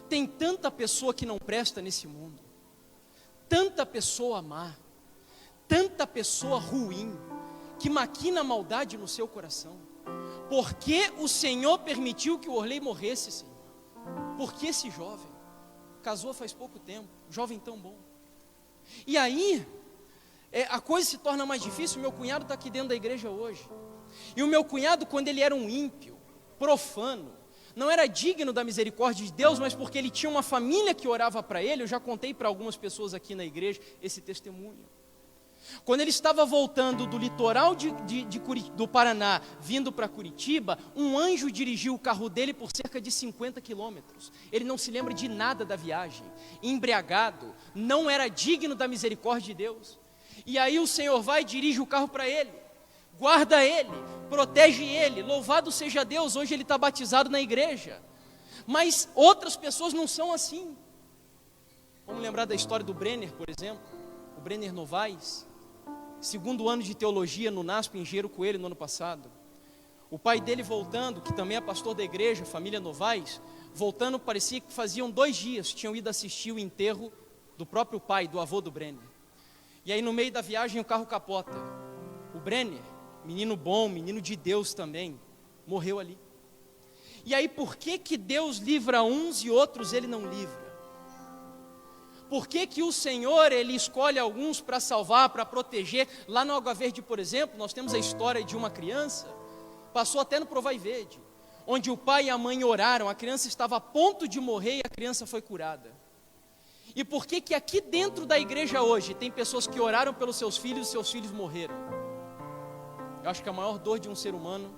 Tem tanta pessoa que não presta nesse mundo, tanta pessoa má, tanta pessoa ruim, que maquina maldade no seu coração? Por que o Senhor permitiu que o Orley morresse, Senhor? Por que esse jovem? Casou faz pouco tempo, jovem tão bom. E aí, a coisa se torna mais difícil. Meu cunhado está aqui dentro da igreja hoje. E o meu cunhado, quando ele era um ímpio, profano, não era digno da misericórdia de Deus, mas porque ele tinha uma família que orava para ele. Eu já contei para algumas pessoas aqui na igreja esse testemunho. Quando ele estava voltando do litoral do Paraná, vindo para Curitiba, um anjo dirigiu o carro dele por cerca de 50 quilômetros. Ele não se lembra de nada da viagem, embriagado, não era digno da misericórdia de Deus. E aí o Senhor vai e dirige o carro para ele, guarda ele, protege ele, louvado seja Deus, hoje ele está batizado na igreja. Mas outras pessoas não são assim. Vamos lembrar da história do Brenner, por exemplo, o Brenner Novaes, segundo ano de teologia no NASP, em Engenheiro Coelho, no ano passado. O pai dele voltando, que também é pastor da igreja, família Novaes, voltando, parecia que faziam 2 dias, tinham ido assistir o enterro do próprio pai, do avô do Brenner. E aí no meio da viagem o carro capota. O Brenner, menino bom, menino de Deus também, morreu ali. E aí por que Deus livra uns e outros ele não livra? Por que o Senhor, ele escolhe alguns para salvar, para proteger? Lá no Água Verde, por exemplo, nós temos a história de uma criança, passou até no Provai Verde, onde o pai e a mãe oraram, a criança estava a ponto de morrer e a criança foi curada. E por que aqui dentro da igreja hoje, tem pessoas que oraram pelos seus filhos e seus filhos morreram? Eu acho que a maior dor de um ser humano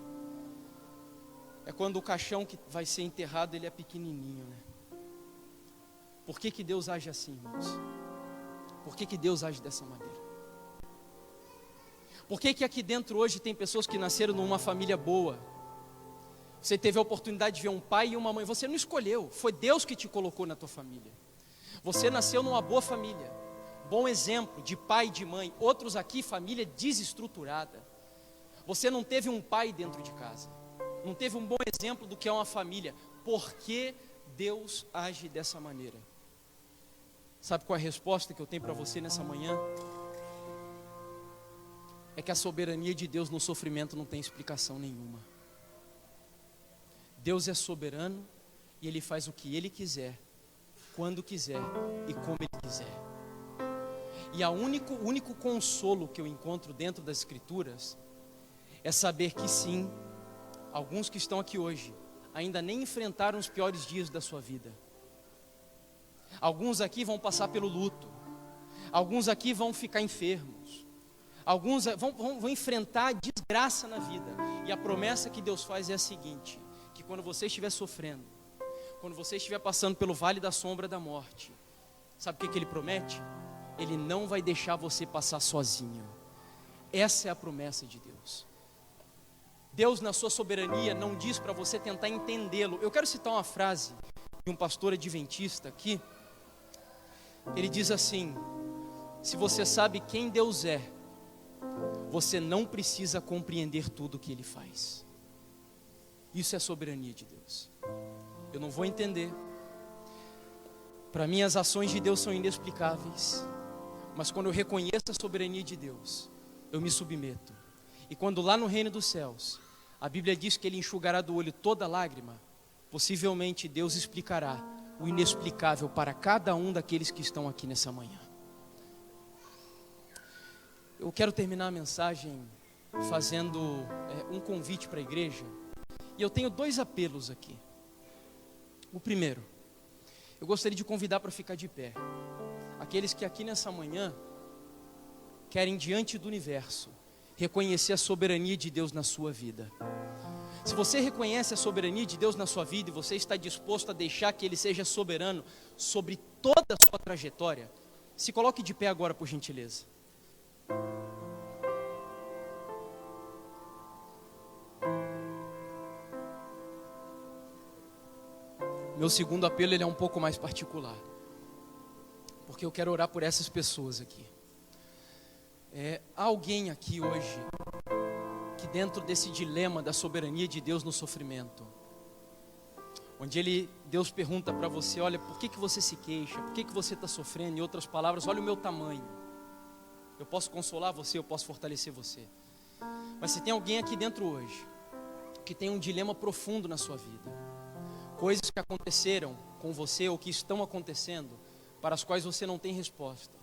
é quando o caixão que vai ser enterrado, ele é pequenininho, né? Por que Deus age assim, irmãos? Por que Deus age dessa maneira? Por que aqui dentro hoje tem pessoas que nasceram numa família boa? Você teve a oportunidade de ver um pai e uma mãe, você não escolheu, foi Deus que te colocou na tua família. Você nasceu numa boa família, bom exemplo de pai e de mãe. Outros aqui, família desestruturada. Você não teve um pai dentro de casa, não teve um bom exemplo do que é uma família. Por que Deus age dessa maneira? Sabe qual é a resposta que eu tenho para você nessa manhã? É que a soberania de Deus no sofrimento não tem explicação nenhuma. Deus é soberano e Ele faz o que Ele quiser, quando quiser e como Ele quiser. E o único consolo que eu encontro dentro das Escrituras é saber que sim, alguns que estão aqui hoje ainda nem enfrentaram os piores dias da sua vida. Alguns aqui vão passar pelo luto. Alguns aqui vão ficar enfermos. Alguns vão enfrentar desgraça na vida. E a promessa que Deus faz é a seguinte: que quando você estiver sofrendo, quando você estiver passando pelo vale da sombra da morte, sabe o que Ele promete? Ele não vai deixar você passar sozinho. Essa é a promessa de Deus. Deus, na sua soberania, não diz para você tentar entendê-lo. Eu quero citar uma frase de um pastor adventista aqui. Ele diz assim: se você sabe quem Deus é, você não precisa compreender tudo o que Ele faz. Isso é a soberania de Deus. Eu não vou entender. Para mim as ações de Deus são inexplicáveis. Mas quando eu reconheço a soberania de Deus, eu me submeto. E quando lá no reino dos céus, a Bíblia diz que Ele enxugará do olho toda lágrima, possivelmente Deus explicará o inexplicável para cada um daqueles que estão aqui nessa manhã. Eu quero terminar a mensagem fazendo um convite para a igreja. E eu tenho 2 apelos aqui. O primeiro, eu gostaria de convidar para ficar de pé aqueles que aqui nessa manhã querem, diante do universo, reconhecer a soberania de Deus na sua vida. Se você reconhece a soberania de Deus na sua vida e você está disposto a deixar que Ele seja soberano sobre toda a sua trajetória, se coloque de pé agora, por gentileza. Meu segundo apelo, ele é um pouco mais particular, porque eu quero orar por essas pessoas aqui. Há alguém aqui hoje que dentro desse dilema da soberania de Deus no sofrimento, onde Deus pergunta para você: olha, por que você se queixa? Por que você está sofrendo? Em outras palavras, olha o meu tamanho. Eu posso consolar você, eu posso fortalecer você. Mas se tem alguém aqui dentro hoje que tem um dilema profundo na sua vida, coisas que aconteceram com você ou que estão acontecendo, para as quais você não tem resposta,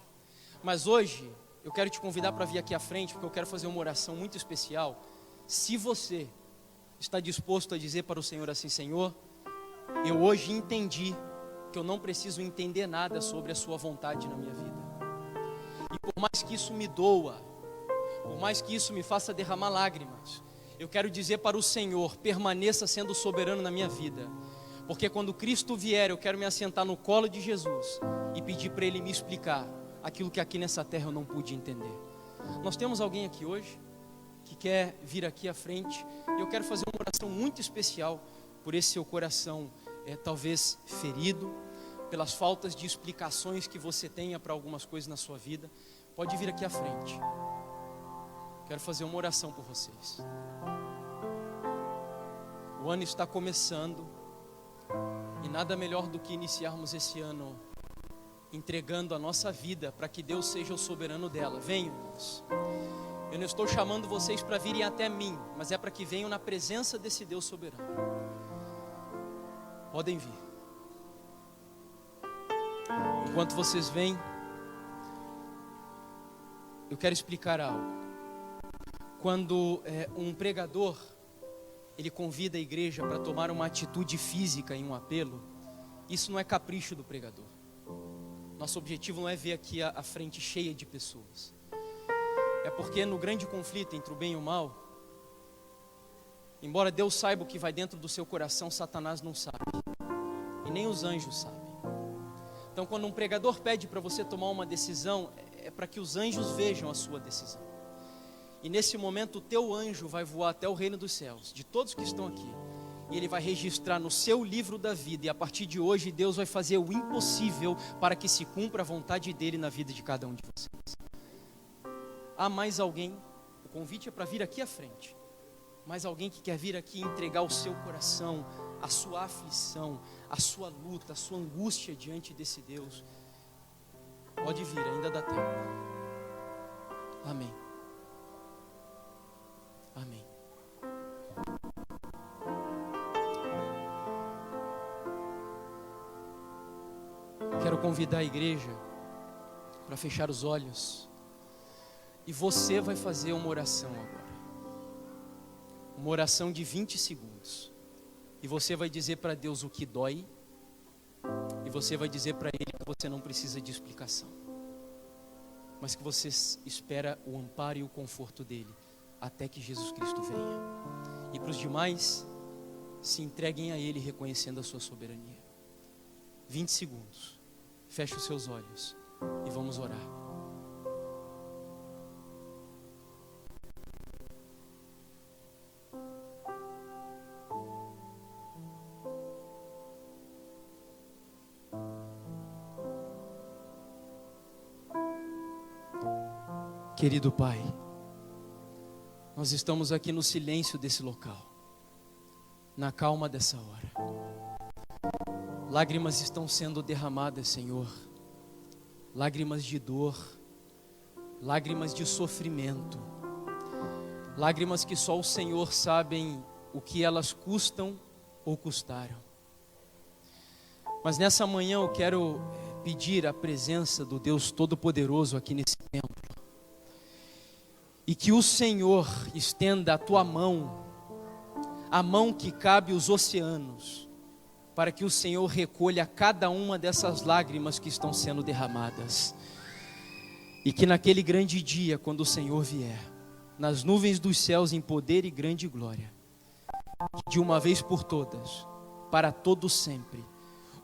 mas hoje eu quero te convidar para vir aqui à frente, porque eu quero fazer uma oração muito especial. Se você está disposto a dizer para o Senhor assim: Senhor, eu hoje entendi que eu não preciso entender nada sobre a sua vontade na minha vida, e por mais que isso me doa, por mais que isso me faça derramar lágrimas, eu quero dizer para o Senhor: permaneça sendo soberano na minha vida, porque quando Cristo vier, eu quero me assentar no colo de Jesus e pedir para Ele me explicar aquilo que aqui nessa terra eu não pude entender. Nós temos alguém aqui hoje que quer vir aqui à frente, e eu quero fazer uma oração muito especial por esse seu coração, talvez ferido, pelas faltas de explicações que você tenha para algumas coisas na sua vida. Pode vir aqui à frente. Quero fazer uma oração por vocês. O ano está começando, e nada melhor do que iniciarmos esse ano entregando a nossa vida para que Deus seja o soberano dela. Venham, irmãos. Eu não estou chamando vocês para virem até mim, mas é para que venham na presença desse Deus soberano. Podem vir. Enquanto vocês vêm, eu quero explicar algo. Quando um pregador, ele convida a igreja para tomar uma atitude física em um apelo, isso não é capricho do pregador. Nosso objetivo não é ver aqui a frente cheia de pessoas. É porque no grande conflito entre o bem e o mal, embora Deus saiba o que vai dentro do seu coração, Satanás não sabe, e nem os anjos sabem. Então, quando um pregador pede para você tomar uma decisão, é para que os anjos vejam a sua decisão. E nesse momento o teu anjo vai voar até o reino dos céus, de todos que estão aqui, e ele vai registrar no seu livro da vida, e a partir de hoje Deus vai fazer o impossível para que se cumpra a vontade dele na vida de cada um de vocês. Há mais alguém? O convite é para vir aqui à frente. Mais alguém que quer vir aqui entregar o seu coração, a sua aflição, a sua luta, a sua angústia diante desse Deus? Pode vir, ainda dá tempo. Amém. Amém. Quero convidar a igreja para fechar os olhos, e você vai fazer uma oração agora. Uma oração de 20 segundos. E você vai dizer para Deus o que dói, e você vai dizer para Ele que você não precisa de explicação, mas que você espera o amparo e o conforto dEle, até que Jesus Cristo venha. E para os demais, se entreguem a Ele reconhecendo a sua soberania. 20 segundos. Feche os seus olhos e vamos orar. Querido Pai, nós estamos aqui no silêncio desse local, na calma dessa hora. Lágrimas estão sendo derramadas, Senhor, lágrimas de dor, lágrimas de sofrimento, lágrimas que só o Senhor sabem o que elas custam ou custaram. Mas nessa manhã eu quero pedir a presença do Deus Todo-Poderoso aqui nesse templo, e que o Senhor estenda a tua mão, a mão que cabe os oceanos, para que o Senhor recolha cada uma dessas lágrimas que estão sendo derramadas. E que naquele grande dia, quando o Senhor vier, nas nuvens dos céus em poder e grande glória, de uma vez por todas, para todo sempre,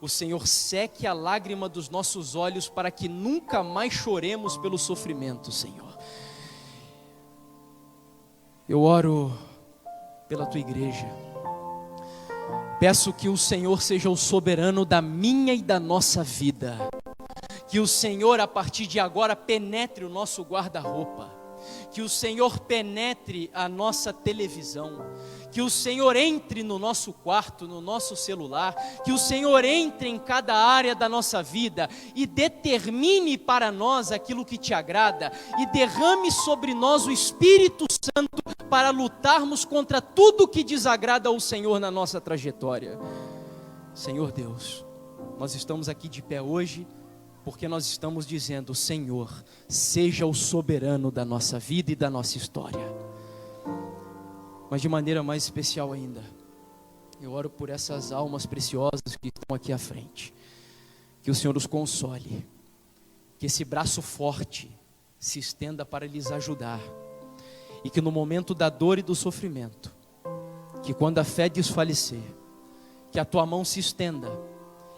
o Senhor seque a lágrima dos nossos olhos, para que nunca mais choremos pelo sofrimento, Senhor. Eu oro pela tua igreja. Peço que o Senhor seja o soberano da minha e da nossa vida. Que o Senhor, a partir de agora, penetre o nosso guarda-roupa. Que o Senhor penetre a nossa televisão. Que o Senhor entre no nosso quarto, no nosso celular. Que o Senhor entre em cada área da nossa vida e determine para nós aquilo que te agrada. E derrame sobre nós o Espírito Santo para lutarmos contra tudo que desagrada ao Senhor na nossa trajetória. Senhor Deus, nós estamos aqui de pé hoje, porque nós estamos dizendo: Senhor, seja o soberano da nossa vida e da nossa história. Mas de maneira mais especial ainda, eu oro por essas almas preciosas que estão aqui à frente. Que o Senhor os console, que esse braço forte se estenda para lhes ajudar, e que no momento da dor e do sofrimento, que quando a fé desfalecer, que a tua mão se estenda,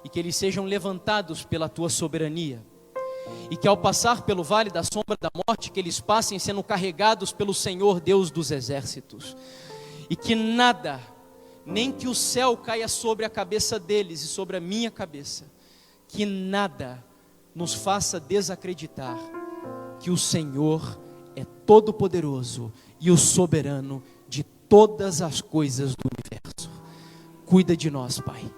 e que eles sejam levantados pela tua soberania, e que ao passar pelo vale da sombra da morte, que eles passem sendo carregados pelo Senhor Deus dos exércitos, e que nada, nem que o céu caia sobre a cabeça deles e sobre a minha cabeça, que nada nos faça desacreditar que o Senhor é todo-poderoso e o soberano de todas as coisas do universo. Cuida de nós, Pai,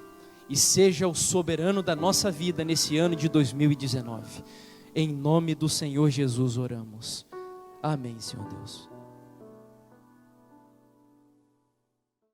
e seja o soberano da nossa vida nesse ano de 2019. Em nome do Senhor Jesus oramos. Amém, Senhor Deus.